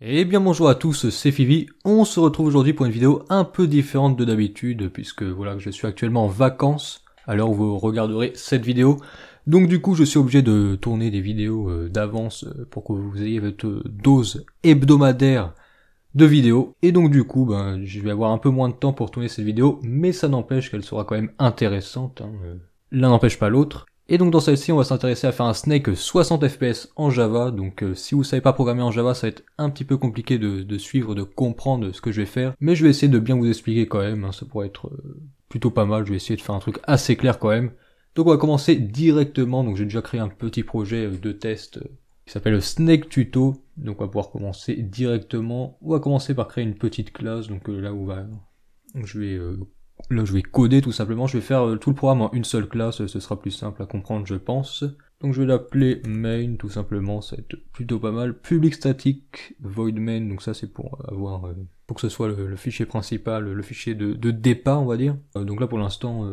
Eh bien bonjour à tous, c'est Fivi, on se retrouve aujourd'hui pour une vidéo un peu différente de d'habitude, puisque voilà, je suis actuellement en vacances, à l'heure où vous regarderez cette vidéo, donc du coup je suis obligé de tourner des vidéos d'avance pour que vous ayez votre dose hebdomadaire de vidéos, et donc du coup je vais avoir un peu moins de temps pour tourner cette vidéo, mais ça n'empêche qu'elle sera quand même intéressante, l'un n'empêche pas l'autre. Et donc dans celle-ci, on va s'intéresser à faire un Snake 60 fps en Java, donc si vous savez pas programmer en Java, ça va être un petit peu compliqué de suivre, de comprendre ce que je vais faire, mais je vais essayer de bien vous expliquer quand même, ça pourrait être plutôt pas mal, je vais essayer de faire un truc assez clair quand même. Donc on va commencer directement, donc j'ai déjà créé un petit projet de test qui s'appelle Snake Tuto, donc on va pouvoir commencer directement, on va commencer par créer une petite classe, donc là où je vais coder tout simplement, je vais faire tout le programme en une seule classe, ce sera plus simple à comprendre je pense. Donc je vais l'appeler main tout simplement, ça va être plutôt pas mal. Public static void main, donc ça c'est pour avoir, pour que ce soit le fichier principal, le fichier de départ on va dire. Donc là pour l'instant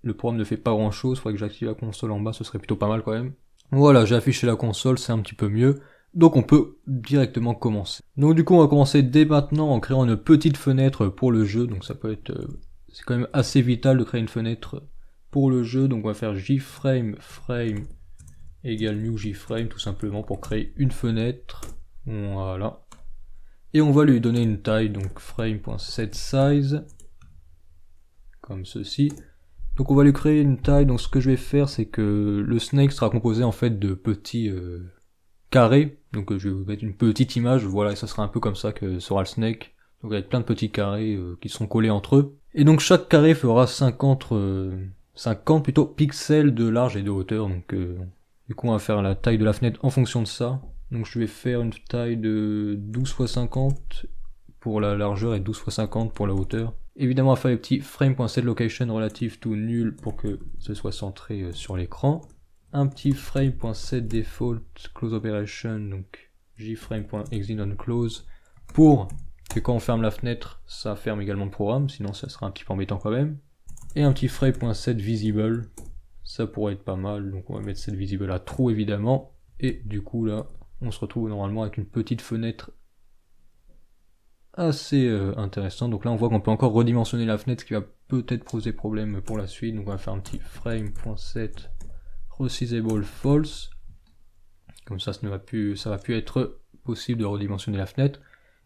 le programme ne fait pas grand chose, il faudrait que j'active la console en bas, ce serait plutôt pas mal quand même. Voilà, j'ai affiché la console, c'est un petit peu mieux. Donc on peut directement commencer. Donc du coup on va commencer dès maintenant en créant une petite fenêtre pour le jeu, donc ça peut être c'est quand même assez vital de créer une fenêtre pour le jeu, donc on va faire jframe frame égale new jframe tout simplement pour créer une fenêtre, voilà. Et on va lui donner une taille, donc frame.setSize, comme ceci. Donc on va lui créer une taille, donc ce que je vais faire c'est que le snake sera composé en fait de petits carrés, donc je vais vous mettre une petite image, voilà, et ça sera un peu comme ça que sera le snake. Donc avec plein de petits carrés qui sont collés entre eux. Et donc chaque carré fera 50 plutôt pixels de large et de hauteur. Donc du coup on va faire la taille de la fenêtre en fonction de ça. Donc je vais faire une taille de 12 x 50 pour la largeur et 12 x 50 pour la hauteur. Évidemment on va faire les petits frame.setLocation relative to nul pour que ce soit centré sur l'écran. Un petit frame.setDefault close operation, donc jframe.exit on close pour que quand on ferme la fenêtre, ça ferme également le programme, sinon ça sera un petit peu embêtant quand même. Et un petit frame.setVisible, ça pourrait être pas mal, donc on va mettre setVisible à true évidemment. Et du coup là, on se retrouve normalement avec une petite fenêtre assez intéressante. Donc là on voit qu'on peut encore redimensionner la fenêtre, ce qui va peut-être poser problème pour la suite. Donc on va faire un petit frame.set resizable false. Comme ça, ça va plus être possible de redimensionner la fenêtre.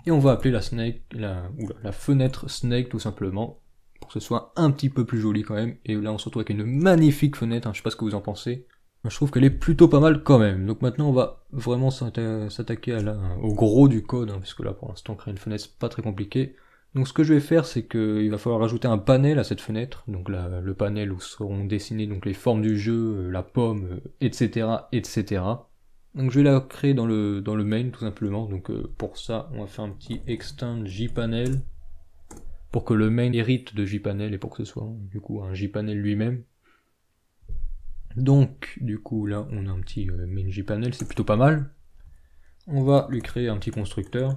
Et on va appeler la snake, la fenêtre snake tout simplement, pour que ce soit un petit peu plus joli quand même. Et là on se retrouve avec une magnifique fenêtre, je sais pas ce que vous en pensez. Je trouve qu'elle est plutôt pas mal quand même. Donc maintenant on va vraiment s'attaquer au gros du code, puisque là pour l'instant créer une fenêtre c'est pas très compliqué. Donc ce que je vais faire c'est qu'il va falloir rajouter un panel à cette fenêtre, donc le panel où seront dessinées donc les formes du jeu, la pomme, etc. etc. Donc je vais la créer dans le main tout simplement, donc pour ça on va faire un petit extend jpanel pour que le main hérite de jpanel et pour que ce soit du coup un jpanel lui-même. Donc du coup là on a un petit main jpanel, c'est plutôt pas mal. On va lui créer un petit constructeur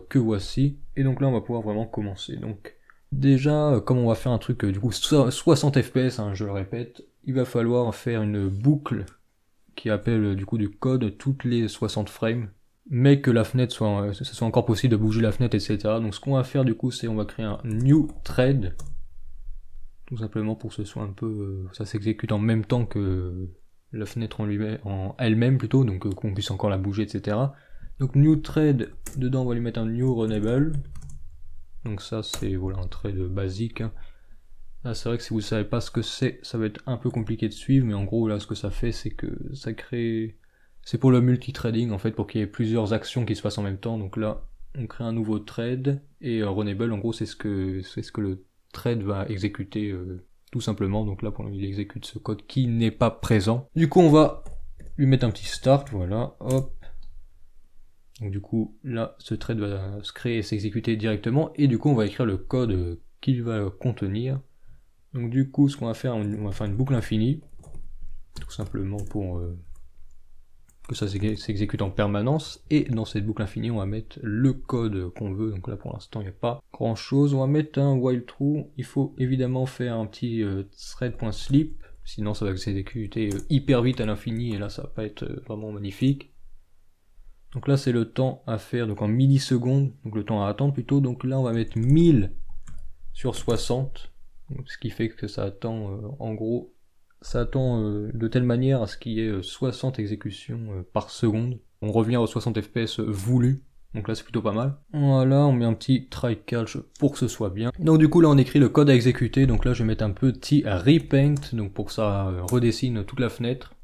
que voici, et donc là on va pouvoir vraiment commencer. Donc déjà comme on va faire un truc du coup 60 fps, je le répète, il va falloir faire une boucle qui appelle du coup du code toutes les 60 frames, mais que la fenêtre soit, ce soit encore possible de bouger la fenêtre, etc. Donc ce qu'on va faire du coup c'est on va créer un new thread, tout simplement pour que ce soit un peu, ça s'exécute en même temps que la fenêtre en elle-même plutôt, donc qu'on puisse encore la bouger, etc. Donc new thread, dedans on va lui mettre un new runnable, donc ça c'est voilà un thread basique. Là c'est vrai que si vous savez pas ce que c'est, ça va être un peu compliqué de suivre, mais en gros là ce que ça fait c'est que ça crée, c'est pour le multithreading en fait, pour qu'il y ait plusieurs actions qui se passent en même temps. Donc là on crée un nouveau thread, et runnable en gros c'est ce que le thread va exécuter tout simplement. Donc là pour il exécute ce code qui n'est pas présent. Du coup on va lui mettre un petit start, voilà, hop. Donc du coup là ce thread va se créer et s'exécuter directement, et du coup on va écrire le code qu'il va contenir. Donc du coup ce qu'on va faire, on va faire une boucle infinie, tout simplement pour que ça s'exécute en permanence, et dans cette boucle infinie on va mettre le code qu'on veut. Donc là pour l'instant il n'y a pas grand chose, on va mettre un while true, il faut évidemment faire un petit thread.sleep, sinon ça va s'exécuter hyper vite à l'infini, et là ça va pas être vraiment magnifique. Donc là c'est le temps à faire, donc en millisecondes, donc le temps à attendre plutôt, donc là on va mettre 1000 sur 60, donc ce qui fait que ça attend, en gros, ça attend de telle manière à ce qu'il y ait 60 exécutions par seconde. On revient aux 60 fps voulus, donc là c'est plutôt pas mal. Voilà, on met un petit try catch pour que ce soit bien. Donc du coup là on écrit le code à exécuter, donc là je vais mettre un petit repaint, donc pour que ça redessine toute la fenêtre,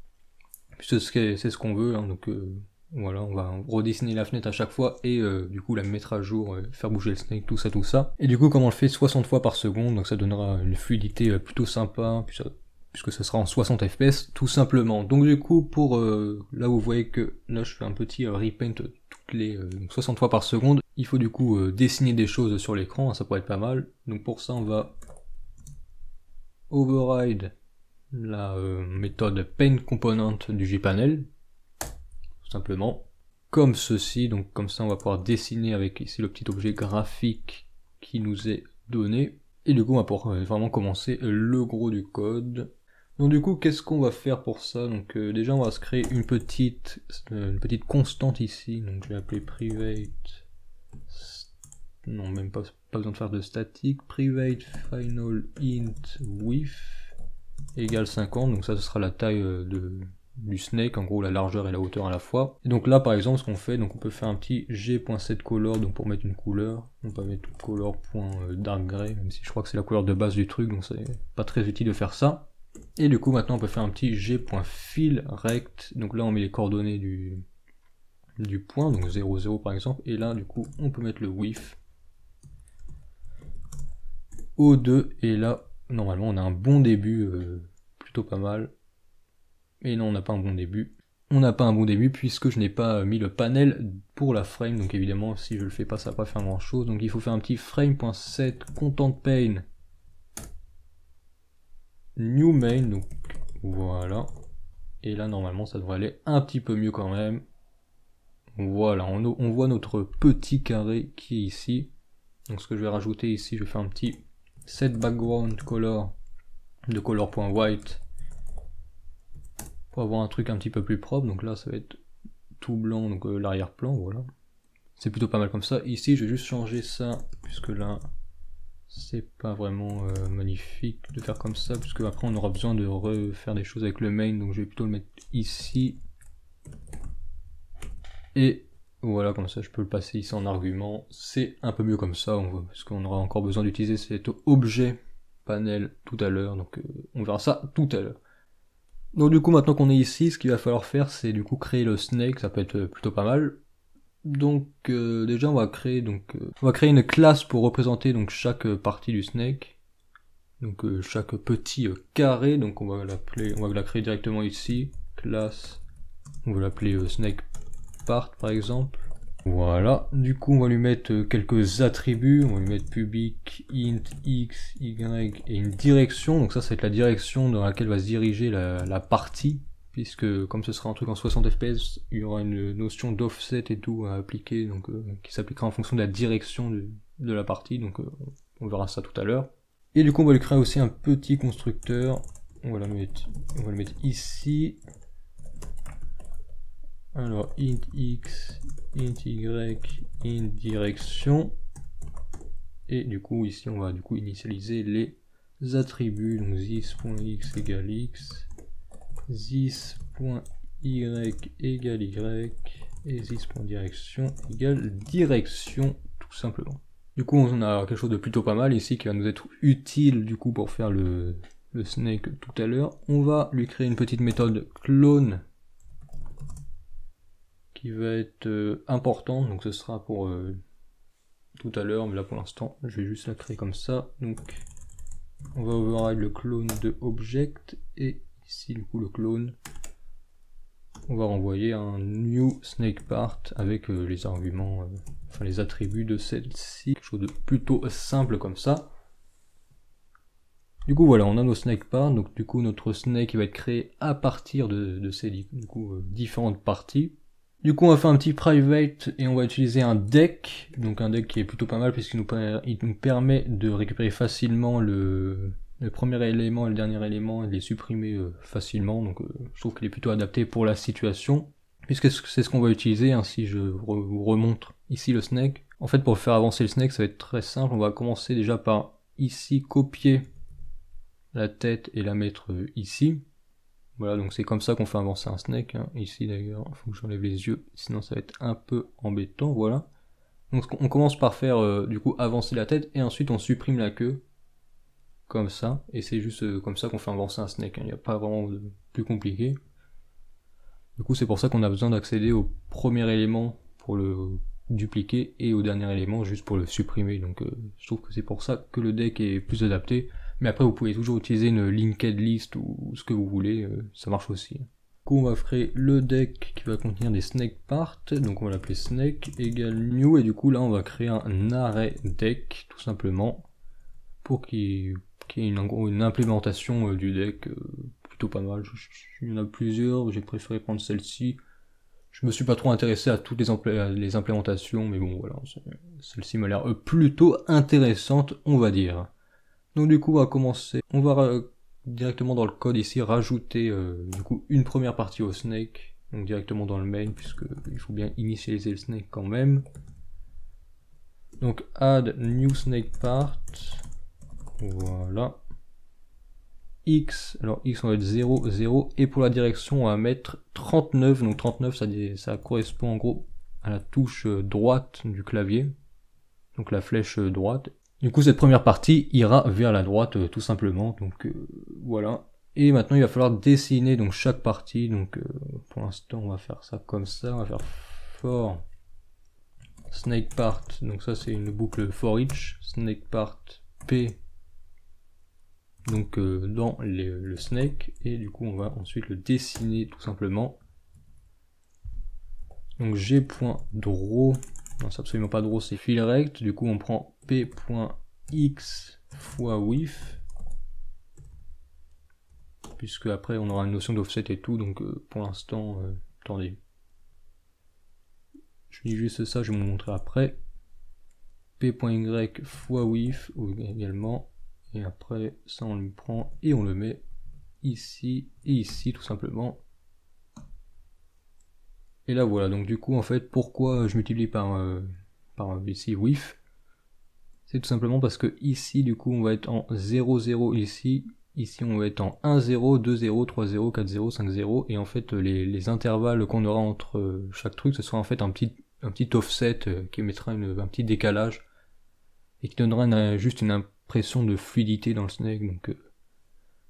puisque c'est ce qu'on veut, hein, donc voilà, on va redessiner la fenêtre à chaque fois et du coup la mettre à jour, faire bouger le snake, tout ça. Et du coup comme on le fait 60 fois par seconde, donc ça donnera une fluidité plutôt sympa, puisque ça sera en 60 fps tout simplement. Donc du coup pour là vous voyez que là je fais un petit repaint toutes les 60 fois par seconde, il faut du coup dessiner des choses sur l'écran, hein, ça pourrait être pas mal. Donc pour ça on va override la méthode paint component du jPanel, tout simplement, comme ceci. Donc comme ça on va pouvoir dessiner avec ici le petit objet graphique qui nous est donné, et du coup on va pouvoir vraiment commencer le gros du code. Donc du coup qu'est-ce qu'on va faire pour ça? Donc déjà on va se créer une petite constante ici, donc je vais appeler private, non même pas besoin de faire de statique, private final int width égale 50, donc ça ce sera la taille du snake, en gros la largeur et la hauteur à la fois. Et donc là par exemple ce qu'on fait, donc on peut faire un petit g.setColor, donc pour mettre une couleur, on peut mettre color.darkgray, même si je crois que c'est la couleur de base du truc, donc c'est pas très utile de faire ça. Et du coup maintenant on peut faire un petit g.fillRect, donc là on met les coordonnées du point, donc 0, 0 par exemple, et là du coup on peut mettre le width O2, et là normalement on a un bon début, plutôt pas mal. Et non, on n'a pas un bon début. On n'a pas un bon début puisque je n'ai pas mis le panel pour la frame, donc évidemment si je le fais pas ça va pas faire grand chose. Donc il faut faire un petit frame.set contentPane new main, donc voilà. Et là normalement ça devrait aller un petit peu mieux quand même. Voilà, on voit notre petit carré qui est ici. Donc ce que je vais rajouter ici, je vais faire un petit set background color de color.white pour avoir un truc un petit peu plus propre. Donc là ça va être tout blanc, donc l'arrière-plan, voilà. C'est plutôt pas mal comme ça. Ici je vais juste changer ça, puisque là c'est pas vraiment magnifique de faire comme ça, puisque après on aura besoin de refaire des choses avec le main, donc je vais plutôt le mettre ici. Et voilà, comme ça je peux le passer ici en argument. C'est un peu mieux comme ça, parce qu'on aura encore besoin d'utiliser cet objet panel tout à l'heure, donc on verra ça tout à l'heure. Donc du coup maintenant qu'on est ici, ce qu'il va falloir faire c'est du coup créer le snake, ça peut être plutôt pas mal. Donc déjà on va créer une classe pour représenter donc chaque partie du snake. Donc chaque petit carré, donc on va la créer directement ici, classe, on va l'appeler snake part par exemple. Voilà, du coup on va lui mettre quelques attributs, on va lui mettre public, int, x, y et une direction, donc ça va être la direction dans laquelle va se diriger la partie, puisque comme ce sera un truc en 60 fps, il y aura une notion d'offset et tout à appliquer, donc qui s'appliquera en fonction de la direction de la partie, donc on verra ça tout à l'heure. Et du coup on va lui créer aussi un petit constructeur, on va le mettre ici. Alors int x, int y, int direction, et du coup ici on va du coup initialiser les attributs, donc this.x égale x, this.y égale y, et this.direction égale direction, tout simplement. Du coup on a quelque chose de plutôt pas mal ici qui va nous être utile du coup pour faire le snake tout à l'heure. On va lui créer une petite méthode clone qui va être important, donc ce sera pour tout à l'heure, mais là pour l'instant je vais juste la créer comme ça. Donc on va override le clone de object, et ici du coup le clone, on va renvoyer un new snake part avec les arguments, enfin les attributs de celle-ci, quelque chose de plutôt simple comme ça. Du coup voilà, on a nos snake parts, donc du coup notre snake va être créé à partir de ces différentes parties. Du coup on va faire un petit private et on va utiliser un deck, donc un deck qui est plutôt pas mal puisqu'il nous permet de récupérer facilement le premier élément et le dernier élément et de les supprimer facilement, donc je trouve qu'il est plutôt adapté pour la situation. puisque c'est ce qu'on va utiliser, hein, si je vous remontre ici le snake. En fait, pour faire avancer le snake, ça va être très simple. On va commencer déjà par ici copier la tête et la mettre ici. Voilà, donc c'est comme ça qu'on fait avancer un snake, hein. Ici d'ailleurs, il faut que j'enlève les yeux, sinon ça va être un peu embêtant, voilà. Donc on commence par faire du coup avancer la tête, et ensuite on supprime la queue, comme ça, et c'est juste comme ça qu'on fait avancer un snake, hein. Il n'y a pas vraiment de plus compliqué. Du coup c'est pour ça qu'on a besoin d'accéder au premier élément pour le dupliquer, et au dernier élément juste pour le supprimer, donc je trouve que c'est pour ça que le deck est plus adapté. Mais après vous pouvez toujours utiliser une linked list ou ce que vous voulez, ça marche aussi. Du coup on va créer le deck qui va contenir des snake parts, donc on va l'appeler snake égale new, et du coup là on va créer un array deck tout simplement pour qu'il y ait une implémentation du deck plutôt pas mal. Il y en a plusieurs, j'ai préféré prendre celle-ci. Je me suis pas trop intéressé à toutes les implémentations, mais bon voilà, celle-ci m'a l'air plutôt intéressante, on va dire. Donc du coup on va commencer, on va directement dans le code ici rajouter du coup une première partie au snake, donc directement dans le main, puisque il faut bien initialiser le snake quand même. Donc add new snake part, voilà. X, alors X on va être 0, 0, et pour la direction on va mettre 39, donc 39 ça correspond en gros à la touche droite du clavier, donc la flèche droite. Du coup cette première partie ira vers la droite tout simplement, donc voilà. Et maintenant il va falloir dessiner donc chaque partie, donc pour l'instant on va faire ça comme ça, on va faire for snake part, donc ça c'est une boucle for each, snake part p, donc dans le snake, et du coup on va ensuite le dessiner tout simplement. Donc g.draw, non c'est absolument pas draw, c'est fil rect, du coup on prend p.x fois width, puisque après on aura une notion d'offset et tout, donc pour l'instant, attendez, je dis juste ça, je vais vous montrer après. p.y fois width également, et après ça on le prend et on le met ici et ici tout simplement. Et là voilà, donc du coup en fait pourquoi je multiplie par ici width, c'est tout simplement parce que ici du coup on va être en 0 0 ici, ici on va être en 1 0, 2 0, 3 0, 4 0, 5 0, et en fait les intervalles qu'on aura entre chaque truc, ce sera en fait un petit offset qui mettra un petit décalage et qui donnera juste une impression de fluidité dans le snake. Donc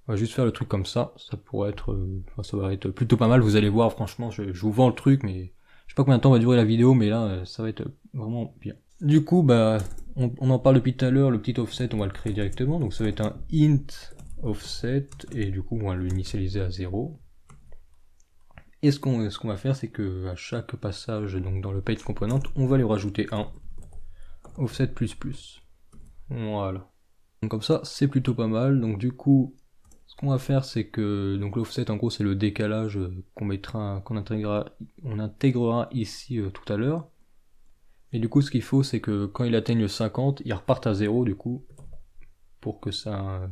on va juste faire le truc comme ça, ça pourrait être, ça va être plutôt pas mal, vous allez voir, franchement je vous vends le truc, mais je sais pas combien de temps va durer la vidéo, mais là ça va être vraiment bien. Du coup bah on en parle depuis tout à l'heure, le petit offset on va le créer directement, donc ça va être un int offset, et du coup on va l'initialiser à 0. Et ce qu'on va faire, c'est que à chaque passage donc dans le page component, on va lui rajouter un offset plus plus. Voilà. Donc comme ça, c'est plutôt pas mal. Donc du coup, ce qu'on va faire, c'est que donc l'offset en gros c'est le décalage qu'on intégrera ici tout à l'heure. Et du coup, ce qu'il faut, c'est que quand il atteigne le 50, il reparte à 0 du coup, pour que ça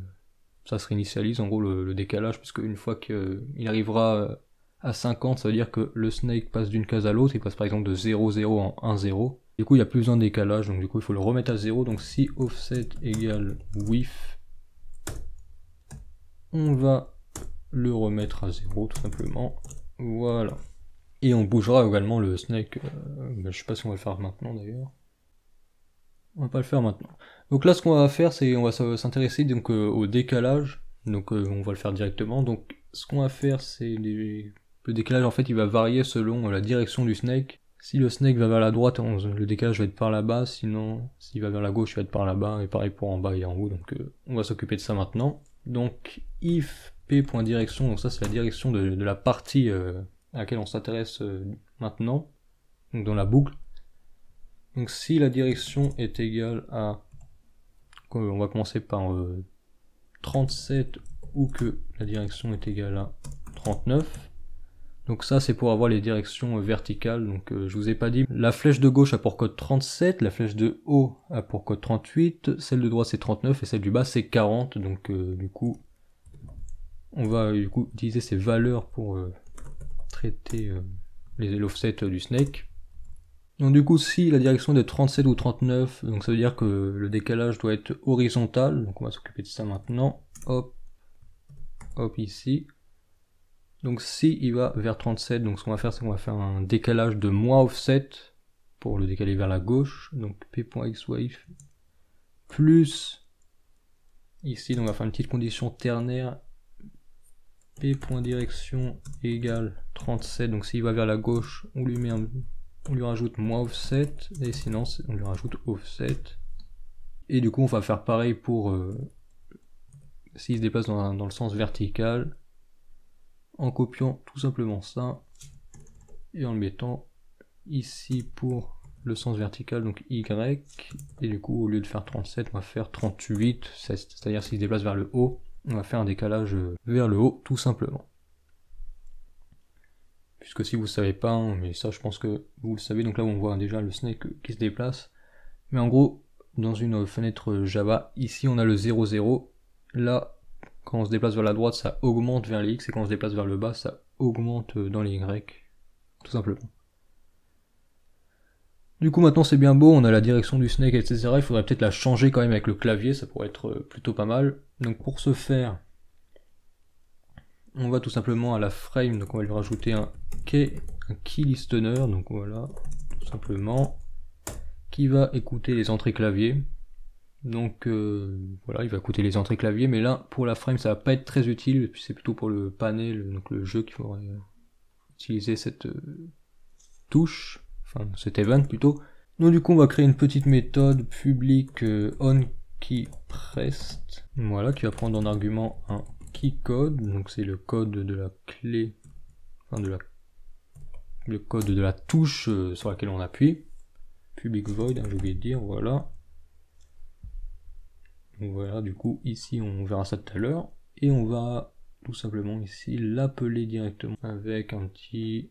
se réinitialise en gros le décalage, parce qu'une fois qu'il arrivera à 50, ça veut dire que le snake passe d'une case à l'autre, il passe par exemple de 0 0 en 1 0. Du coup il n'y a plus besoin de décalage, donc du coup il faut le remettre à 0, donc si offset égale width, on va le remettre à 0 tout simplement, voilà. Et on bougera également le snake, je sais pas si on va le faire maintenant d'ailleurs. On va pas le faire maintenant. Donc là ce qu'on va faire, c'est on va s'intéresser donc au décalage, donc on va le faire directement. Donc ce qu'on va faire, c'est le décalage en fait il va varier selon la direction du snake. Si le snake va vers la droite, le décalage va être par là-bas, sinon s'il va vers la gauche il va être par là-bas, et pareil pour en bas et en haut, donc on va s'occuper de ça maintenant. Donc if p.direction, donc ça c'est la direction de la partie à laquelle on s'intéresse maintenant, donc dans la boucle. Donc si la direction est égale à, on va commencer par 37, ou que la direction est égale à 39, donc ça c'est pour avoir les directions verticales. Donc je vous ai pas dit, la flèche de gauche a pour code 37, la flèche de haut a pour code 38, celle de droite c'est 39 et celle du bas c'est 40, donc du coup on va utiliser ces valeurs pour traiter l'offset du snake. Donc du coup, si la direction est de 37 ou 39, donc ça veut dire que le décalage doit être horizontal. Donc on va s'occuper de ça maintenant. Hop, hop ici. Donc si il va vers 37, donc ce qu'on va faire, c'est qu'on va faire un décalage de moins offset pour le décaler vers la gauche. Donc p.xy plus ici, donc on va faire une petite condition ternaire. P.direction égale 37. Donc s'il va vers la gauche, on lui rajoute moins offset, et sinon on lui rajoute offset. Et du coup on va faire pareil pour s'il se déplace dans le sens vertical, en copiant tout simplement ça, et en le mettant ici pour le sens vertical, donc Y, et du coup au lieu de faire 37, on va faire 38, c'est-à-dire s'il se déplace vers le haut, on va faire un décalage vers le haut tout simplement. Puisque si vous ne savez pas, hein, mais ça je pense que vous le savez, donc là on voit déjà le snake qui se déplace. Mais en gros, dans une fenêtre Java, ici on a le 0, 0. Là, quand on se déplace vers la droite, ça augmente vers les X, et quand on se déplace vers le bas, ça augmente dans les Y. Tout simplement. Du coup maintenant c'est bien beau, on a la direction du snake, etc. Il faudrait peut-être la changer quand même avec le clavier, ça pourrait être plutôt pas mal. Donc pour ce faire, on va tout simplement à la frame, donc on va lui rajouter un key listener, donc voilà, tout simplement, qui va écouter les entrées clavier. Donc voilà, il va écouter les entrées clavier, mais là pour la frame ça va pas être très utile, puis c'est plutôt pour le panel, donc le jeu qu'il faudrait utiliser cette touche, enfin cet event plutôt. Donc du coup on va créer une petite méthode publique onKeyPressed, voilà, qui va prendre en argument un keyCode, donc c'est le code de la clé, enfin le code de la touche sur laquelle on appuie. Public void, hein, j'ai oublié de dire, voilà. Donc voilà, du coup ici on verra ça tout à l'heure, et on va tout simplement ici l'appeler directement avec un petit,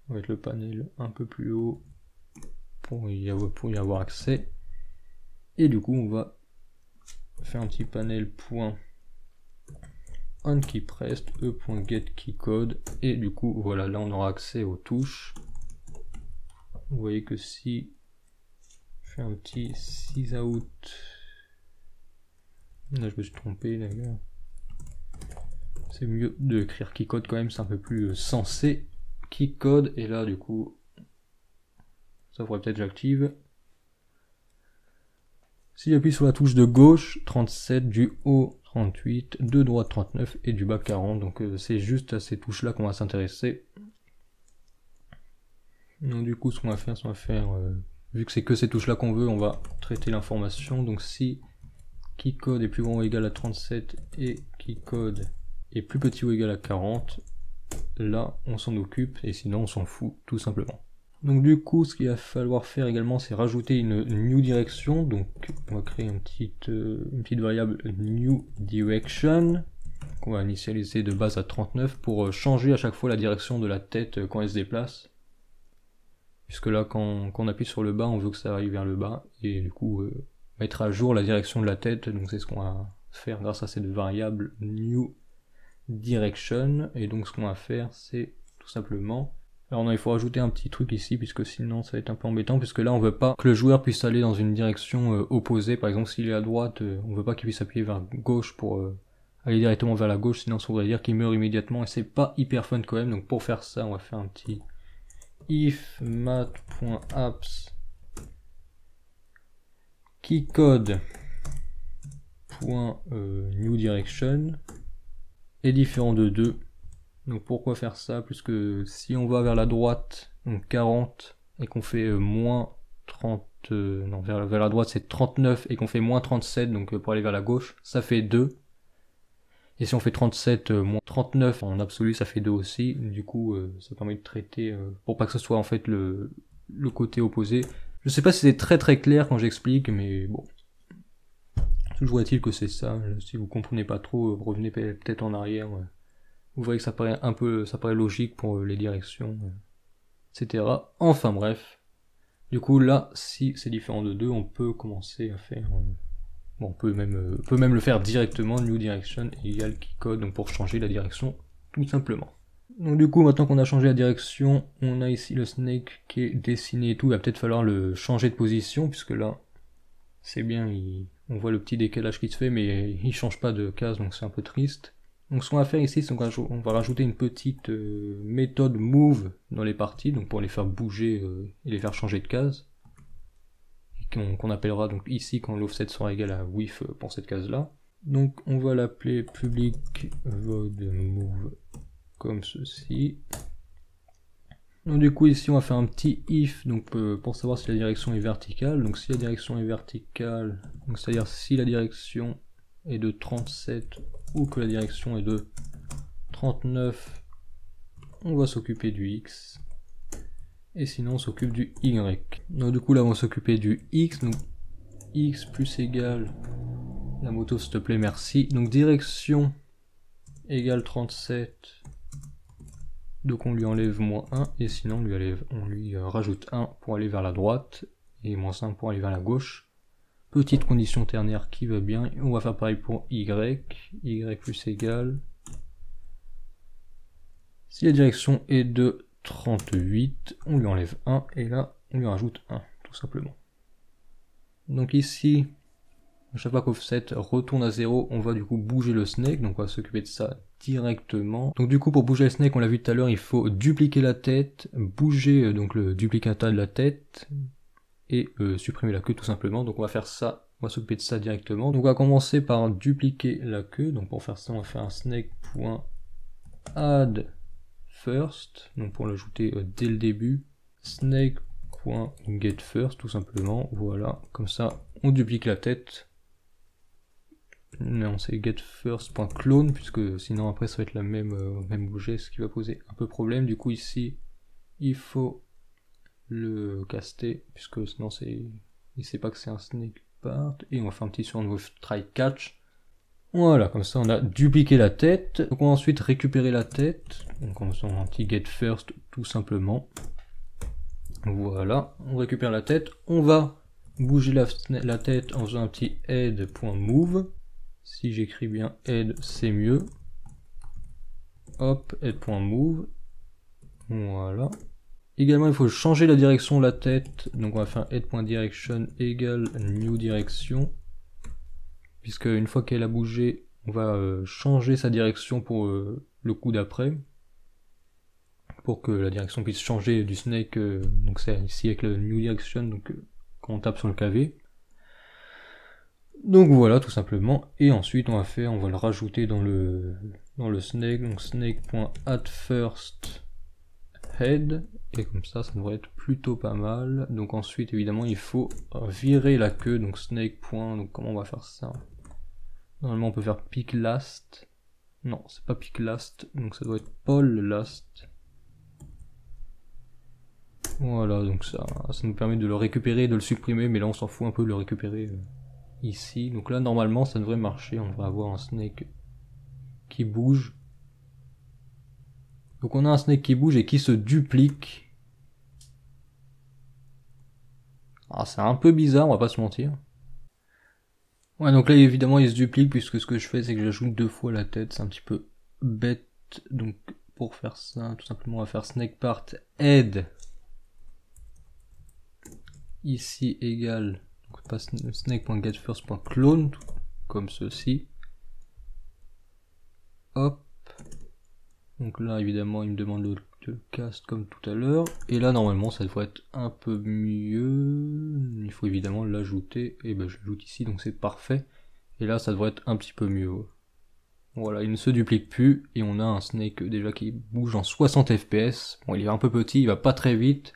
on va mettre le panel un peu plus haut pour y avoir accès, et du coup on va faire un petit panel .onKeyPressed e.getKeyCode, et du coup voilà, là on aura accès aux touches. Vous voyez que si je fais un petit sysout, là je me suis trompé d'ailleurs, c'est mieux d'écrire keycode quand même, c'est un peu plus sensé, keycode, et là du coup ça pourrait peut-être j'active. Si j'appuie sur la touche de gauche 37, du haut 38, de droite 39 et du bas 40, donc c'est juste à ces touches là qu'on va s'intéresser. Donc du coup ce qu'on va faire, vu que c'est que ces touches là qu'on veut, on va traiter l'information. Donc si keycode est plus grand ou égal à 37 et keycode est plus petit ou égal à 40, là on s'en occupe, et sinon on s'en fout tout simplement. Donc du coup ce qu'il va falloir faire également, c'est rajouter une new direction. Donc on va créer une petite variable new direction qu'on va initialiser de base à 39 pour changer à chaque fois la direction de la tête quand elle se déplace. Puisque là quand on appuie sur le bas, on veut que ça aille vers le bas, et du coup mettre à jour la direction de la tête. Donc c'est ce qu'on va faire grâce à cette variable new direction. Et donc ce qu'on va faire, c'est tout simplement, alors non, il faut rajouter un petit truc ici, puisque sinon ça va être un peu embêtant, puisque là on veut pas que le joueur puisse aller dans une direction opposée. Par exemple s'il est à droite, on veut pas qu'il puisse appuyer vers gauche pour aller directement vers la gauche, sinon ça voudrait dire qu'il meurt immédiatement, et c'est pas hyper fun quand même. Donc pour faire ça, on va faire un petit if mat.apps keycode.new direction est différent de 2. Donc pourquoi faire ça? Puisque si on va vers la droite, donc 40, et qu'on fait moins 30, non, vers la droite c'est 39, et qu'on fait moins 37, donc pour aller vers la gauche, ça fait 2. Et si on fait 37 moins 39 en absolu, ça fait 2 aussi. Du coup ça permet de traiter, pour pas que ce soit en fait le côté opposé. Je sais pas si c'est très très clair quand j'explique, mais bon. Toujours est-il que c'est ça. Si vous comprenez pas trop, revenez peut-être en arrière. Vous voyez que ça paraît logique pour les directions, etc. Enfin bref. Du coup là, si c'est différent de 2, on peut commencer à faire... bon, on peut même le faire directement, new direction égale keycode, donc pour changer la direction, tout simplement. Donc du coup, maintenant qu'on a changé la direction, on a ici le snake qui est dessiné et tout. Il va peut-être falloir le changer de position, puisque là, c'est bien, on voit le petit décalage qui se fait, mais il change pas de case, donc c'est un peu triste. Donc ce qu'on va faire ici, c'est qu'on va rajouter une petite méthode move dans les parties, donc pour les faire bouger et les faire changer de case. Qu'on appellera donc ici quand l'offset sera égal à width pour cette case là. Donc on va l'appeler public void move comme ceci. Donc du coup ici on va faire un petit if donc pour savoir si la direction est verticale. Donc si la direction est verticale, donc c'est-à-dire si la direction est de 37 ou que la direction est de 39, on va s'occuper du X. Et sinon on s'occupe du Y. Donc du coup là on va s'occuper du X, donc X plus égal, la moto s'il te plaît merci, donc direction égale 37, donc on lui enlève moins 1, et sinon on lui rajoute 1 pour aller vers la droite, et moins 5 pour aller vers la gauche. Petite condition ternaire qui va bien, on va faire pareil pour Y, Y plus égal, si la direction est de 38, on lui enlève 1, et là, on lui rajoute 1, tout simplement. Donc ici, à chaque fois qu'offset retourne à 0, on va du coup bouger le snake, donc on va s'occuper de ça directement. Donc du coup, pour bouger le snake, on l'a vu tout à l'heure, il faut dupliquer la tête, bouger donc le duplicata de la tête, et supprimer la queue tout simplement. Donc on va faire ça, on va s'occuper de ça directement. Donc on va commencer par dupliquer la queue, donc pour faire ça, on va faire un snake.add first, donc pour l'ajouter dès le début, snake.getFirst tout simplement, voilà, comme ça on duplique la tête. Non, c'est getFirst.clone, puisque sinon après ça va être la même objet, ce qui va poser un peu problème. Du coup ici, il faut le caster, puisque sinon il sait pas que c'est un snake part, et on va faire un petit sur with try catch. Voilà, comme ça on a dupliqué la tête. Donc on va ensuite récupérer la tête. Donc on fait un petit get first tout simplement. Voilà, on récupère la tête. On va bouger la tête en faisant un petit head.move. Si j'écris bien head, c'est mieux. Hop, head.move. Voilà. Également, il faut changer la direction de la tête. Donc on va faire head.direction égale new direction. Puisque une fois qu'elle a bougé, on va changer sa direction pour le coup d'après, pour que la direction puisse changer du snake, donc c'est ici avec le new direction, donc quand on tape sur le clavier. Donc voilà, tout simplement, et ensuite on va le rajouter dans le snake, donc snake.addFirst head, et comme ça devrait être plutôt pas mal. Donc ensuite évidemment il faut virer la queue, donc snake. Donc comment on va faire ça? Normalement on peut faire pick last. Non, c'est pas pick last, donc ça doit être Paul last. Voilà, donc ça nous permet de le récupérer et de le supprimer, mais là on s'en fout un peu de le récupérer ici. Donc là normalement ça devrait marcher, on devrait avoir un snake qui bouge. Donc on a un snake qui bouge et qui se duplique. Ah, c'est un peu bizarre, on va pas se mentir. Ouais, donc là évidemment il se duplique, puisque ce que je fais c'est que j'ajoute 2 fois la tête, c'est un petit peu bête. Donc pour faire ça, tout simplement on va faire snake part head ici égale, donc pas snake.getFirst.clone comme ceci. Hop, donc là évidemment il me demande de le cast comme tout à l'heure, et là normalement ça devrait être un peu mieux. Il faut évidemment l'ajouter, et ben je l'ajoute ici, donc c'est parfait. Et là ça devrait être un petit peu mieux. Voilà, il ne se duplique plus, et on a un snake déjà qui bouge en 60 fps. Bon, il est un peu petit, il va pas très vite.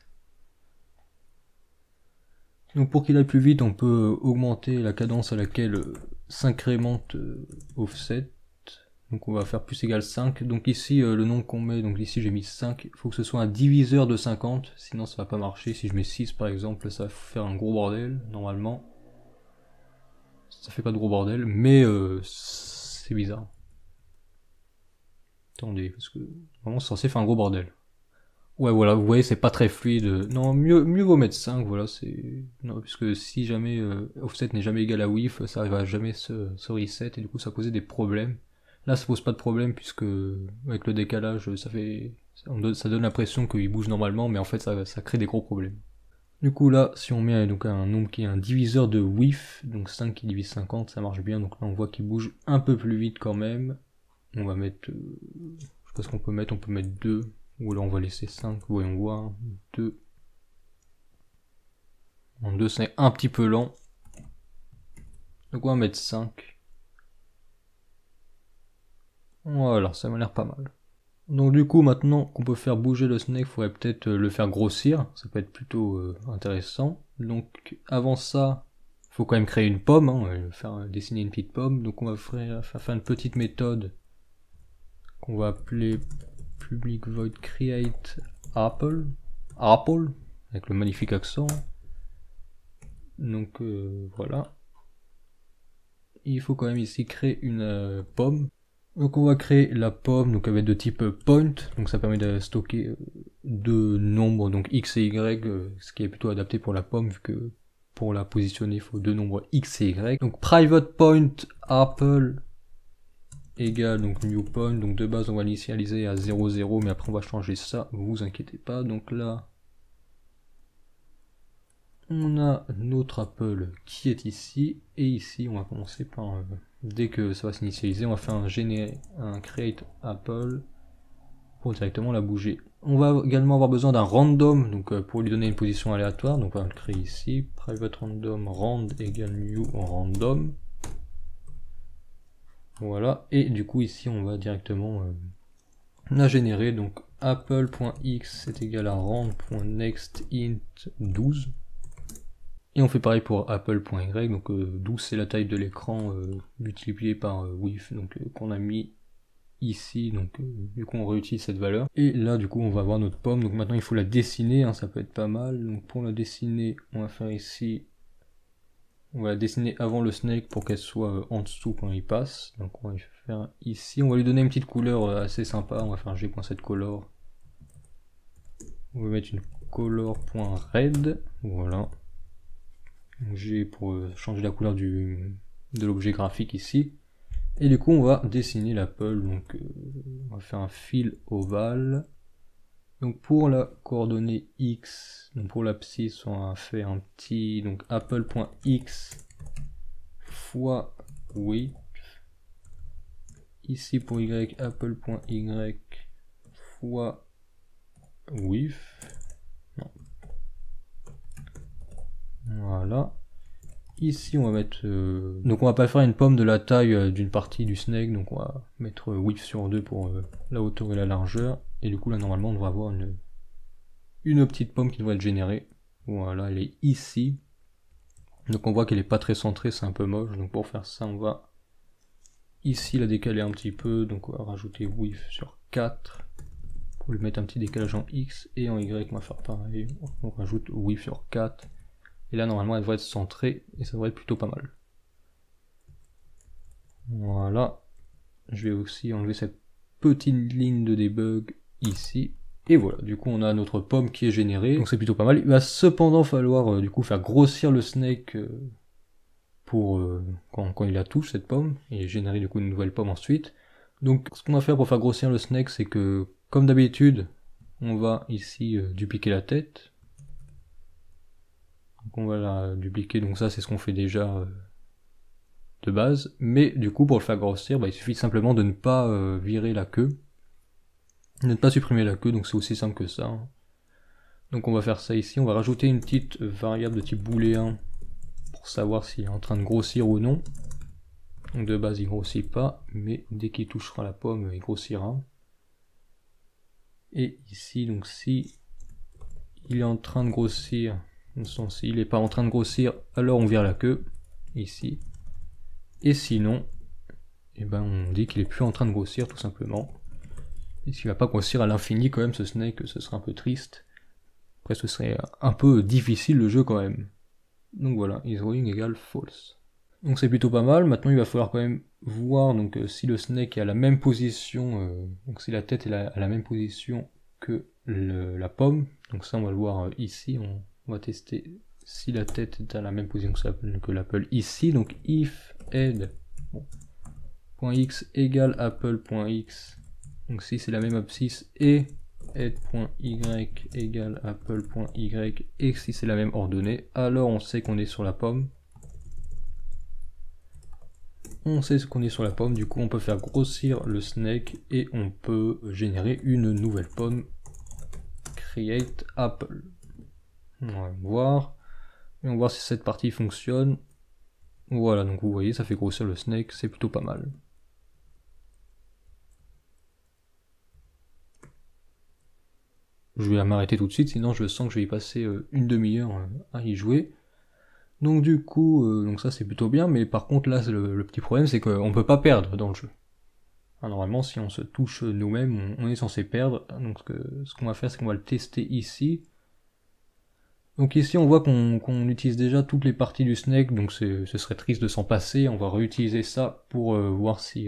Donc pour qu'il aille plus vite, on peut augmenter la cadence à laquelle s'incrémente offset. Donc on va faire plus égal 5. Donc ici, le nombre qu'on met, donc ici j'ai mis 5, il faut que ce soit un diviseur de 50, sinon ça va pas marcher. Si je mets 6 par exemple, ça va faire un gros bordel, normalement. Ça fait pas de gros bordel, mais c'est bizarre. Attendez, parce que vraiment c'est censé faire un gros bordel. Ouais, voilà, vous voyez, c'est pas très fluide. Non, mieux vaut mettre 5, voilà, c'est... Non, puisque si jamais offset n'est jamais égal à width, ça va jamais se reset, et du coup ça posait des problèmes. Là ça pose pas de problème puisque avec le décalage ça donne l'impression qu'il bouge normalement, mais en fait ça crée des gros problèmes. Du coup là, si on met donc un nombre qui est un diviseur de width, donc 5 qui divise 50, ça marche bien, donc là on voit qu'il bouge un peu plus vite quand même. On va mettre, je sais pas ce qu'on peut mettre, on peut mettre 2, ou là on va laisser 5, voyons voir, 2. En 2 c'est un petit peu lent, donc on va mettre 5. Voilà, ça m'a l'air pas mal. Donc du coup, maintenant qu'on peut faire bouger le snake, il faudrait peut-être le faire grossir, ça peut être plutôt intéressant. Donc avant ça, il faut quand même créer une pomme, hein, dessiner une petite pomme. Donc on va faire une petite méthode qu'on va appeler public void create apple, avec le magnifique accent. Donc voilà. Il faut quand même ici créer une pomme. Donc on va créer la pomme donc avec de type point, donc ça permet de stocker deux nombres, donc x et y, ce qui est plutôt adapté pour la pomme vu que pour la positionner il faut deux nombres x et y. Donc private point apple égale donc new point, donc de base on va l'initialiser à 0 0, mais après on va changer ça, vous inquiétez pas. Donc là on a notre apple qui est ici, et ici on va commencer par dès que ça va s'initialiser, on va faire un create apple pour directement la bouger. On va également avoir besoin d'un random, donc pour lui donner une position aléatoire, donc on va le créer ici, private random rand égale new random. Voilà, et du coup ici on va directement la générer, donc apple.x est égal à rand.nextInt 12. Et on fait pareil pour apple.y, donc 12 c'est la taille de l'écran multiplié par width, donc qu'on a mis ici, donc du coup on réutilise cette valeur. Et là du coup on va avoir notre pomme, donc maintenant il faut la dessiner, hein, ça peut être pas mal. Donc pour la dessiner, on va faire ici, on va la dessiner avant le snake pour qu'elle soit en dessous quand il passe. Donc on va faire ici, on va lui donner une petite couleur assez sympa, on va faire g.setColor. On va mettre une color.red, voilà. G pour changer la couleur de l'objet graphique ici. Et du coup on va dessiner l'apple, donc on va faire un fil ovale. Donc pour la coordonnée x, donc pour l'abscisse on va faire un petit, donc apple.x fois width. Ici pour y, apple.y fois width. Non. Voilà. Ici on va mettre, donc on va pas faire une pomme de la taille d'une partie du snake, donc on va mettre width sur 2 pour la hauteur et la largeur, et du coup là normalement on devrait avoir une petite pomme qui devrait être générée. Voilà, elle est ici, donc on voit qu'elle est pas très centrée, c'est un peu moche, donc pour faire ça on va ici la décaler un petit peu, donc on va rajouter width sur 4 pour lui mettre un petit décalage en x, et en y on va faire pareil, on rajoute width sur 4. Et là normalement elle devrait être centrée et ça devrait être plutôt pas mal. Voilà. Je vais aussi enlever cette petite ligne de debug ici. Et voilà, du coup on a notre pomme qui est générée, donc c'est plutôt pas mal. Il va cependant falloir du coup faire grossir le snake pour quand il la touche cette pomme, et générer du coup une nouvelle pomme ensuite. Donc ce qu'on va faire pour faire grossir le snake, c'est que comme d'habitude, on va ici dupliquer la tête. Donc on va la dupliquer, donc ça c'est ce qu'on fait déjà de base, mais du coup pour le faire grossir, il suffit simplement de ne pas virer la queue, de ne pas supprimer la queue, donc c'est aussi simple que ça. Hein. Donc on va faire ça ici, on va rajouter une petite variable de type booléen pour savoir s'il est en train de grossir ou non. Donc de base il grossit pas, mais dès qu'il touchera la pomme, il grossira. Et ici, donc si il est en train de grossir, s'il n'est pas en train de grossir, alors on vire la queue, ici. Et sinon, eh ben on dit qu'il est plus en train de grossir tout simplement. Et s'il va pas grossir à l'infini quand même ce snake, ce serait un peu triste. Après ce serait un peu difficile le jeu quand même. Donc voilà, isRolling égale false. Donc c'est plutôt pas mal. Maintenant il va falloir quand même voir donc si le snake est à la même position, donc si la tête est à la même position que la pomme. Donc ça on va le voir ici, on va tester si la tête est à la même position que l'apple ici. Donc if head, bon, .x égale apple.x, donc si c'est la même abscisse, et head.y égale apple.y, et si c'est la même ordonnée, alors on sait qu'on est sur la pomme. On sait ce qu'on est sur la pomme, du coup on peut faire grossir le snake et on peut générer une nouvelle pomme, create apple. On va voir, et on va voir si cette partie fonctionne. Voilà, donc vous voyez, ça fait grossir le snake, c'est plutôt pas mal. Je vais m'arrêter tout de suite, sinon je sens que je vais y passer une demi-heure à y jouer. Donc du coup, donc ça c'est plutôt bien, mais par contre là le petit problème c'est qu'on peut pas perdre dans le jeu. Alors, normalement si on se touche nous-mêmes, on est censé perdre, donc ce qu'on va faire c'est qu'on va le tester ici. Donc ici on voit qu'on utilise déjà toutes les parties du snake, donc ce serait triste de s'en passer, on va réutiliser ça pour voir si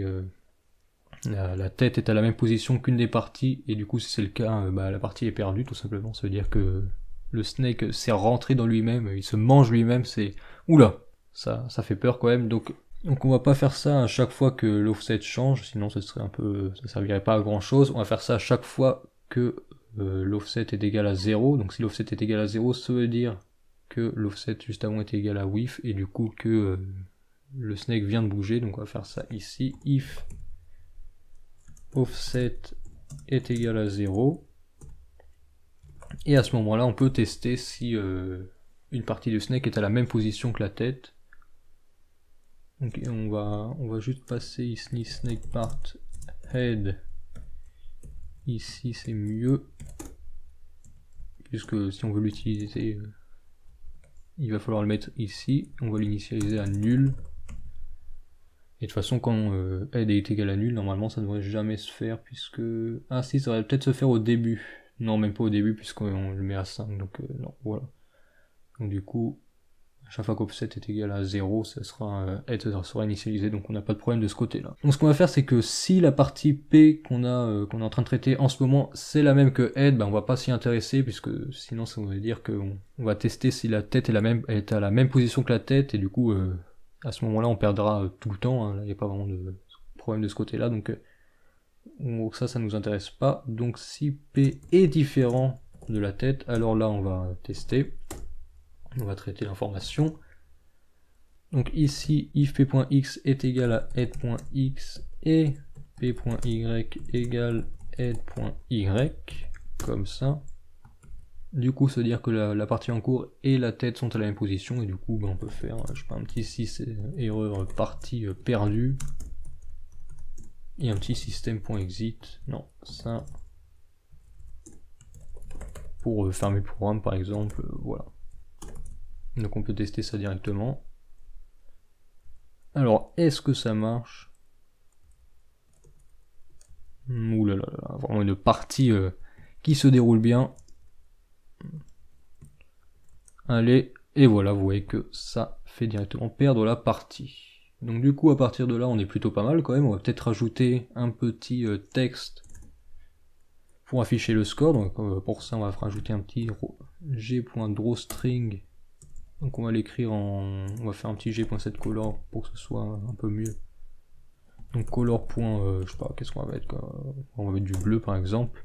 la tête est à la même position qu'une des parties, et du coup si c'est le cas, la partie est perdue tout simplement, ça veut dire que le snake s'est rentré dans lui-même, il se mange lui-même, c'est... Oula, ça fait peur quand même, donc on va pas faire ça à chaque fois que l'offset change, sinon ça servirait pas à grand chose, on va faire ça à chaque fois que l'offset est égal à 0, donc si l'offset est égal à 0, ça veut dire que l'offset juste avant était égal à width, et du coup que le snake vient de bouger, donc on va faire ça ici, if offset est égal à 0, et à ce moment-là on peut tester si une partie du snake est à la même position que la tête. Donc on va juste passer ici snake part head, ici c'est mieux, puisque si on veut l'utiliser, il va falloir le mettre ici, on va l'initialiser à nul. Et de toute façon, quand head est égal à nul, normalement ça ne devrait jamais se faire, puisque... Ah si, ça devrait peut-être se faire au début. Non, même pas au début, puisqu'on le met à 5, donc non, voilà. Donc du coup, à chaque fois qu'offset est égal à 0, ça sera, head sera initialisé, donc on n'a pas de problème de ce côté-là. Donc ce qu'on va faire, c'est que si la partie P qu'on est en train de traiter en ce moment, c'est la même que head, on va pas s'y intéresser, puisque sinon ça veut dire qu'on va tester si la tête est à la même position que la tête, et du coup... à ce moment-là, on perdra tout le temps, hein. Il n'y a pas vraiment de problème de ce côté-là, donc ça nous intéresse pas. Donc si P est différent de la tête, alors là, on va tester, on va traiter l'information. Donc ici, if P.x est égal à head.x et P.y égale head.y, comme ça. Du coup, ça veut dire que la partie en cours et la tête sont à la même position, et du coup, on peut faire, je sais pas, un petit 6 erreur partie perdue, et un petit système.exit, non, ça, pour fermer le programme par exemple, voilà. Donc on peut tester ça directement. Alors, est-ce que ça marche? Ouh là là là, vraiment une partie qui se déroule bien. Allez, et voilà, vous voyez que ça fait directement perdre la partie. Donc du coup, à partir de là, on est plutôt pas mal quand même. On va peut-être rajouter un petit texte pour afficher le score. Donc pour ça, on va rajouter un petit g.drawString. Donc on va l'écrire on va faire un petit g.setColor pour que ce soit un peu mieux. Donc color. Je sais pas, qu'est-ce qu'on va mettre, on va mettre du bleu par exemple.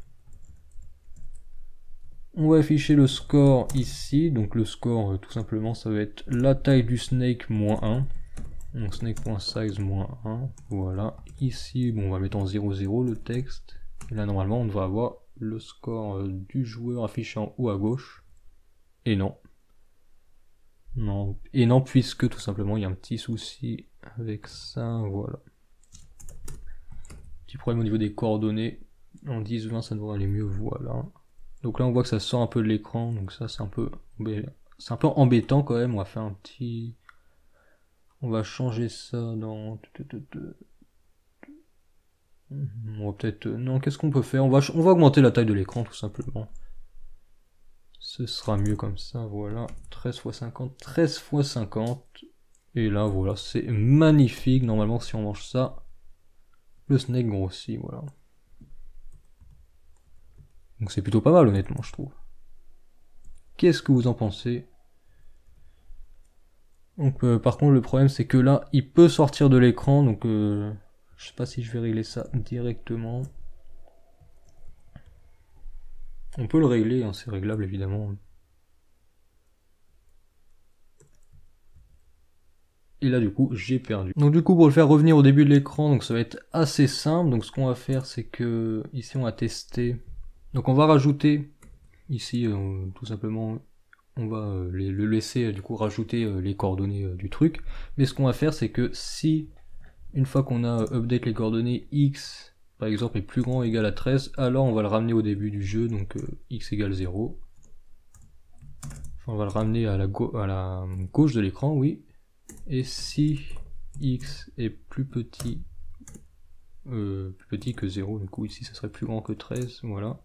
On va afficher le score ici, donc le score tout simplement ça va être la taille du snake moins 1, donc snake.size moins 1, voilà. Ici on va mettre en 0,0 le texte, et là normalement on devrait avoir le score du joueur affiché en haut à gauche, et non. Et non, puisque tout simplement il y a un petit souci avec ça, voilà. Petit problème au niveau des coordonnées, en 10-20 ça devrait aller mieux, voilà. Donc là on voit que ça sort un peu de l'écran, donc ça c'est un peu embêtant quand même. On va faire un petit, on va changer ça dans, on va peut-être, non, qu'est-ce qu'on peut faire, on va augmenter la taille de l'écran tout simplement. Ce sera mieux comme ça, voilà, 13 x 50, 13 x 50, et là voilà, c'est magnifique. Normalement si on mange ça, le snake grossit, voilà. Donc c'est plutôt pas mal honnêtement, je trouve. Qu'est-ce que vous en pensez? Donc par contre le problème c'est que là il peut sortir de l'écran, donc Je sais pas si je vais régler ça directement. On peut le régler, hein, c'est réglable évidemment. Et là du coup j'ai perdu. Donc du coup pour le faire revenir au début de l'écran, donc ça va être assez simple. Donc ce qu'on va faire c'est que ici on va tester. Donc on va rajouter ici tout simplement on va le laisser du coup rajouter les coordonnées du truc. Mais ce qu'on va faire c'est que si une fois qu'on a update les coordonnées x par exemple est plus grand ou égal à 13, alors on va le ramener au début du jeu, donc x égale 0. Enfin, on va le ramener à la gauche de l'écran, oui. Et si x est plus petit que 0, du coup ici ça serait plus grand que 13, voilà.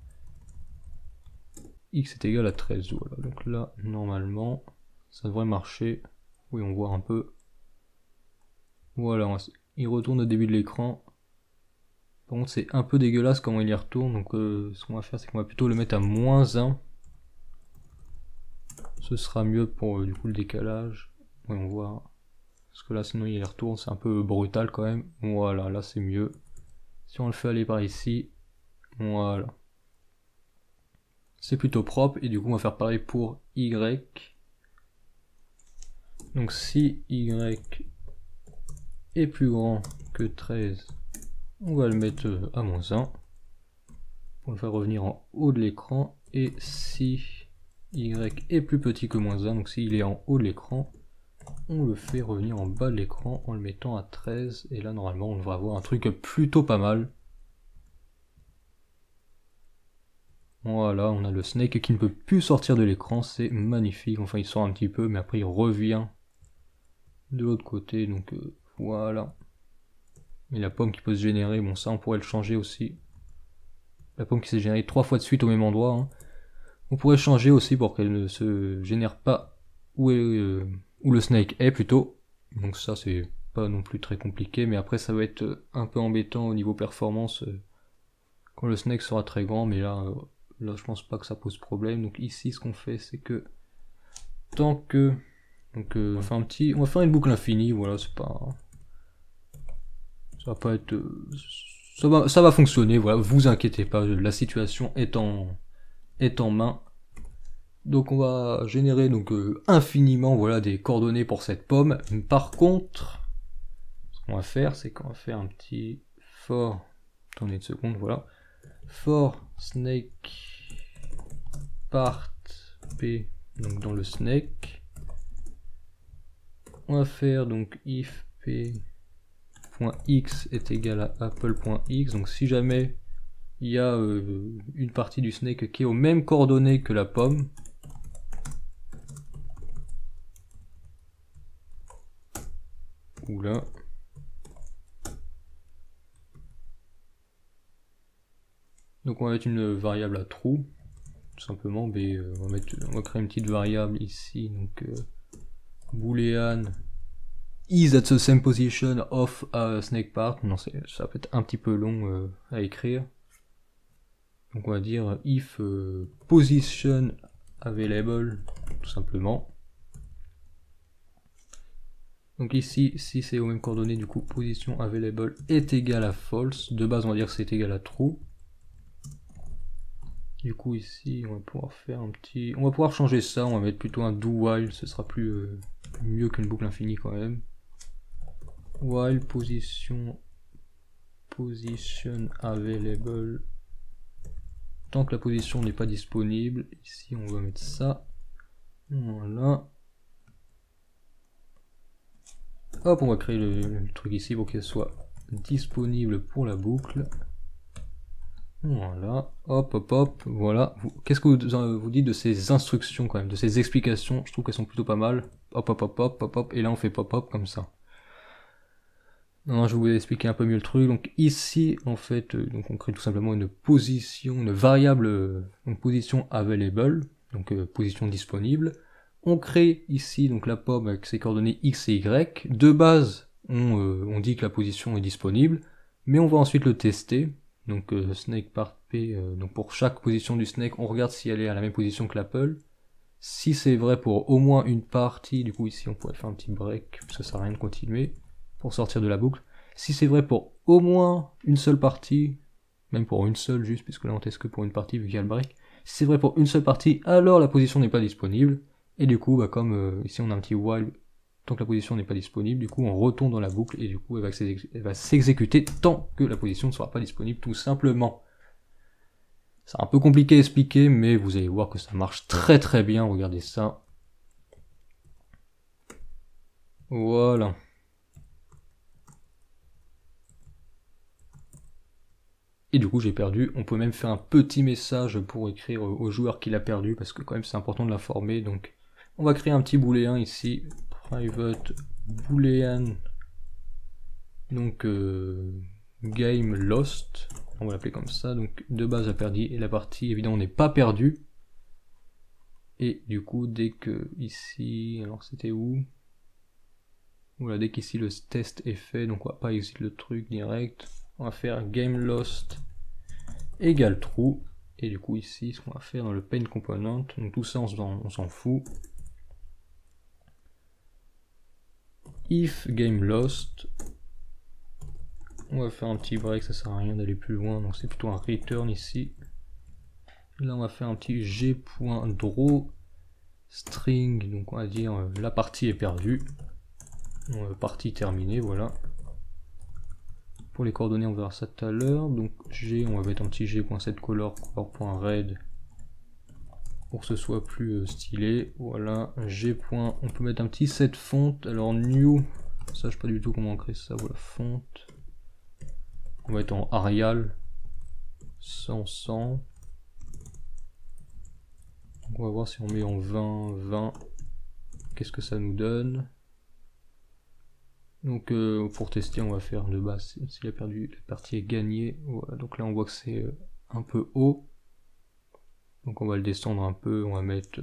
X est égal à 13, voilà. Donc là, normalement, ça devrait marcher. Oui, on voit un peu. Voilà, il retourne au début de l'écran. Par contre, c'est un peu dégueulasse comment il y retourne, donc ce qu'on va faire, c'est qu'on va plutôt le mettre à -1. Ce sera mieux pour du coup le décalage. Oui, on voit. Parce que là, sinon, il y retourne, c'est un peu brutal quand même. Voilà, là, c'est mieux. Si on le fait aller par ici, voilà. C'est plutôt propre, et du coup, on va faire pareil pour Y. Donc, si Y est plus grand que 13, on va le mettre à -1 pour le faire revenir en haut de l'écran. Et si Y est plus petit que -1, donc s'il est en haut de l'écran, on le fait revenir en bas de l'écran en le mettant à 13. Et là normalement on devrait avoir un truc plutôt pas mal. Voilà, on a le Snake qui ne peut plus sortir de l'écran, c'est magnifique. Enfin il sort un petit peu mais après il revient de l'autre côté, donc voilà. Et la pomme qui peut se générer, bon ça on pourrait le changer aussi. La pomme qui s'est générée 3 fois de suite au même endroit, hein. On pourrait changer aussi pour qu'elle ne se génère pas où le Snake est plutôt. Donc ça c'est pas non plus très compliqué, mais après ça va être un peu embêtant au niveau performance quand le Snake sera très grand, mais là je pense pas que ça pose problème. Donc ici ce qu'on fait c'est que tant que donc on va faire une boucle infinie, voilà, c'est pas, ça va pas être ça va fonctionner, voilà, vous inquiétez pas, la situation est en main. Donc on va générer donc infiniment, voilà, des coordonnées pour cette pomme. Par contre, ce qu'on va faire, c'est qu'on va faire un petit for, attendez une seconde, voilà, for snake part p, donc dans le snake, on va faire donc if p.x est égal à apple.x, donc si jamais il y a une partie du snake qui est aux mêmes coordonnées que la pomme, oula, donc on va mettre une variable à true, tout simplement, on va créer une petite variable ici, donc boolean is at the same position of a snake part. Non, ça peut être un petit peu long à écrire. Donc on va dire if position available, tout simplement. Donc ici, si c'est aux mêmes coordonnées, du coup position available est égal à false. De base on va dire que c'est égal à true. Du coup ici on va pouvoir faire on va pouvoir changer ça, on va mettre plutôt un do while, ce sera mieux qu'une boucle infinie quand même. While position available, tant que la position n'est pas disponible. Ici on va mettre ça, voilà. Hop, on va créer le truc ici pour qu'elle soit disponible pour la boucle. Voilà, hop, hop, hop, voilà. Qu'est-ce que vous dites de ces instructions quand même, de ces explications? Je trouve qu'elles sont plutôt pas mal. Hop, hop, hop, hop, hop, hop, et là on fait pop, hop comme ça. Non, je vais vous expliquer un peu mieux le truc. Donc ici, en fait, donc on crée tout simplement une position, une variable, donc position available, donc position disponible. On crée ici donc la pomme avec ses coordonnées x et y. De base, on dit que la position est disponible, mais on va ensuite le tester. Donc snake part p, donc pour chaque position du snake, on regarde si elle est à la même position que l'apple. Si c'est vrai pour au moins une partie, du coup ici on pourrait faire un petit break, parce que ça sert à rien de continuer, pour sortir de la boucle. Si c'est vrai pour au moins une seule partie, même pour une seule juste, puisque là on teste que pour une partie vu qu'il y a le break. Si c'est vrai pour une seule partie, alors la position n'est pas disponible. Et du coup, bah, comme ici on a un petit while, tant que la position n'est pas disponible, du coup on retourne dans la boucle et du coup elle va s'exécuter tant que la position ne sera pas disponible tout simplement. C'est un peu compliqué à expliquer, mais vous allez voir que ça marche très très bien, regardez ça. Voilà. Et du coup j'ai perdu, on peut même faire un petit message pour écrire au joueur qu'il a perdu, parce que quand même c'est important de l'informer, donc on va créer un petit booléen ici, private boolean, donc game lost, on va l'appeler comme ça, donc de base a perdu, et la partie évidemment n'est pas perdue, et du coup dès que ici, alors c'était où? Voilà, dès qu'ici le test est fait, donc on va pas exit le truc direct, on va faire game lost égale true, et du coup ici ce qu'on va faire dans le paint component, donc tout ça on s'en fout. If game lost, on va faire un petit break, ça sert à rien d'aller plus loin, donc c'est plutôt un return ici. Là on va faire un petit g.draw string, donc on va dire la partie est perdue, partie terminée, voilà. Pour les coordonnées on verra ça tout à l'heure, donc g, on va mettre un petit g.setColor, color.red, pour que ce soit plus stylé, voilà, g. On peut mettre un petit set font, alors new, ça je sais pas du tout comment on crée ça, voilà, font, on va être en Arial, 100, on va voir si on met en 20, qu'est-ce que ça nous donne. Donc pour tester on va faire de base, s'il a perdu, la partie est gagnée, voilà, donc là on voit que c'est un peu haut, donc on va le descendre un peu, on va mettre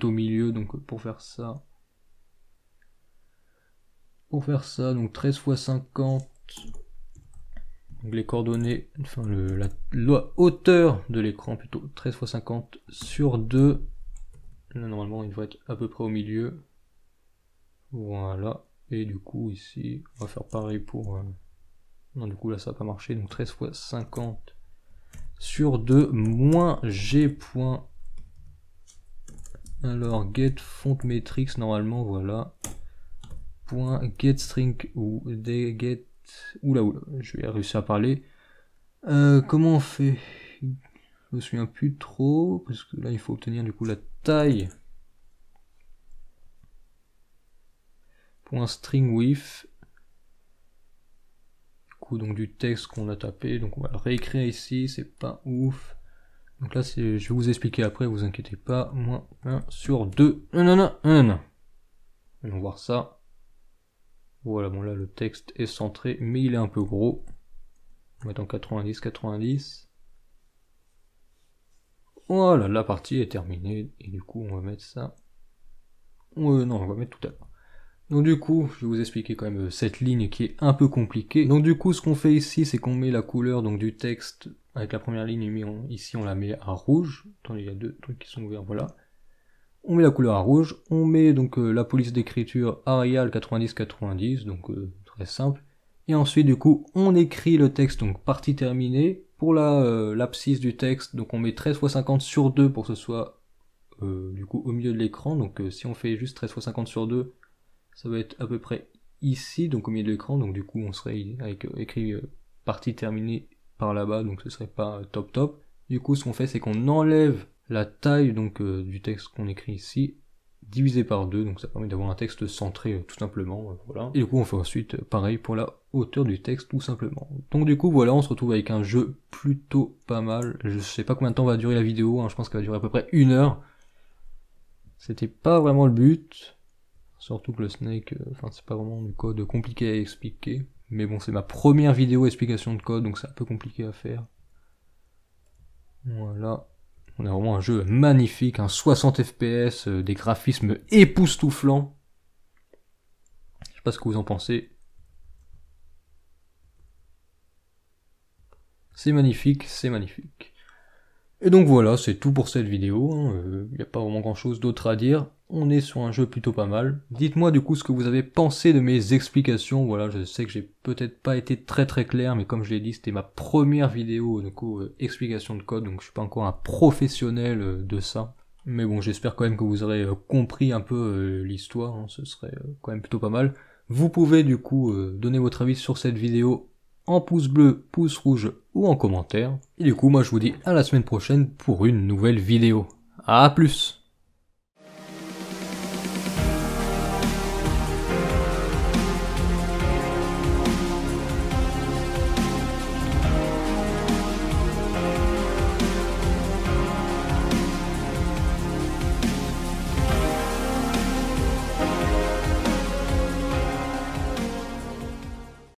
au milieu, donc pour faire ça, donc 13 x 50, donc les coordonnées, enfin la hauteur de l'écran plutôt, 13 x 50 sur 2, là normalement il devrait être à peu près au milieu, voilà, et du coup ici on va faire pareil pour, non du coup là ça va pas marcher, donc 13 x 50 sur 2 moins g. Alors get font matrix normalement, voilà, point get string ou des get, oula, je vais réussir à parler. Comment on fait? Je me souviens plus trop, parce que là il faut obtenir du coup la taille. Point string with, du coup donc du texte qu'on a tapé, donc on va le réécrire ici, c'est pas ouf. Donc là je vais vous expliquer après, vous inquiétez pas, moins 1 sur 2, non. Allons voir ça. Voilà, bon là le texte est centré, mais il est un peu gros. On va mettre en 90. Voilà, la partie est terminée, et du coup on va mettre ça. Non, on va mettre tout à l'heure. Donc du coup, je vais vous expliquer quand même cette ligne qui est un peu compliquée. Donc du coup, ce qu'on fait ici, c'est qu'on met la couleur donc du texte avec la première ligne, ici on la met à rouge. Attendez, il y a deux trucs qui sont ouverts, voilà. On met la couleur à rouge, on met donc la police d'écriture Arial 90-90, donc très simple. Et ensuite du coup on écrit le texte, donc partie terminée. Pour l'abscisse du texte, donc on met 13 x 50 sur 2 pour que ce soit du coup au milieu de l'écran. Donc si on fait juste 13 x 50 sur 2, ça va être à peu près ici, donc au milieu de l'écran. Donc du coup on serait avec écrit partie terminée par là-bas, donc ce serait pas top. Du coup ce qu'on fait c'est qu'on enlève la taille donc du texte qu'on écrit ici, divisé par 2, donc ça permet d'avoir un texte centré tout simplement, voilà. Et du coup on fait ensuite pareil pour la hauteur du texte tout simplement. Donc du coup voilà, on se retrouve avec un jeu plutôt pas mal. Je sais pas combien de temps va durer la vidéo, hein, je pense qu'elle va durer à peu près 1 heure. C'était pas vraiment le but, surtout que le Snake, enfin c'est pas vraiment du code compliqué à expliquer. Mais bon, c'est ma première vidéo explication de code, donc c'est un peu compliqué à faire. Voilà. On a vraiment un jeu magnifique, un 60 fps, des graphismes époustouflants. Je sais pas ce que vous en pensez. C'est magnifique, c'est magnifique. Et donc voilà, c'est tout pour cette vidéo, y a pas vraiment grand chose d'autre à dire, on est sur un jeu plutôt pas mal. Dites-moi du coup ce que vous avez pensé de mes explications, voilà, je sais que j'ai peut-être pas été très clair, mais comme je l'ai dit, c'était ma première vidéo, du coup, explication de code, donc je suis pas encore un professionnel de ça. Mais bon, j'espère quand même que vous aurez compris un peu l'histoire, ce serait quand même plutôt pas mal. Vous pouvez du coup donner votre avis sur cette vidéo en pouce bleu, pouce rouge ou en commentaire. Et du coup, moi je vous dis à la semaine prochaine pour une nouvelle vidéo. À plus!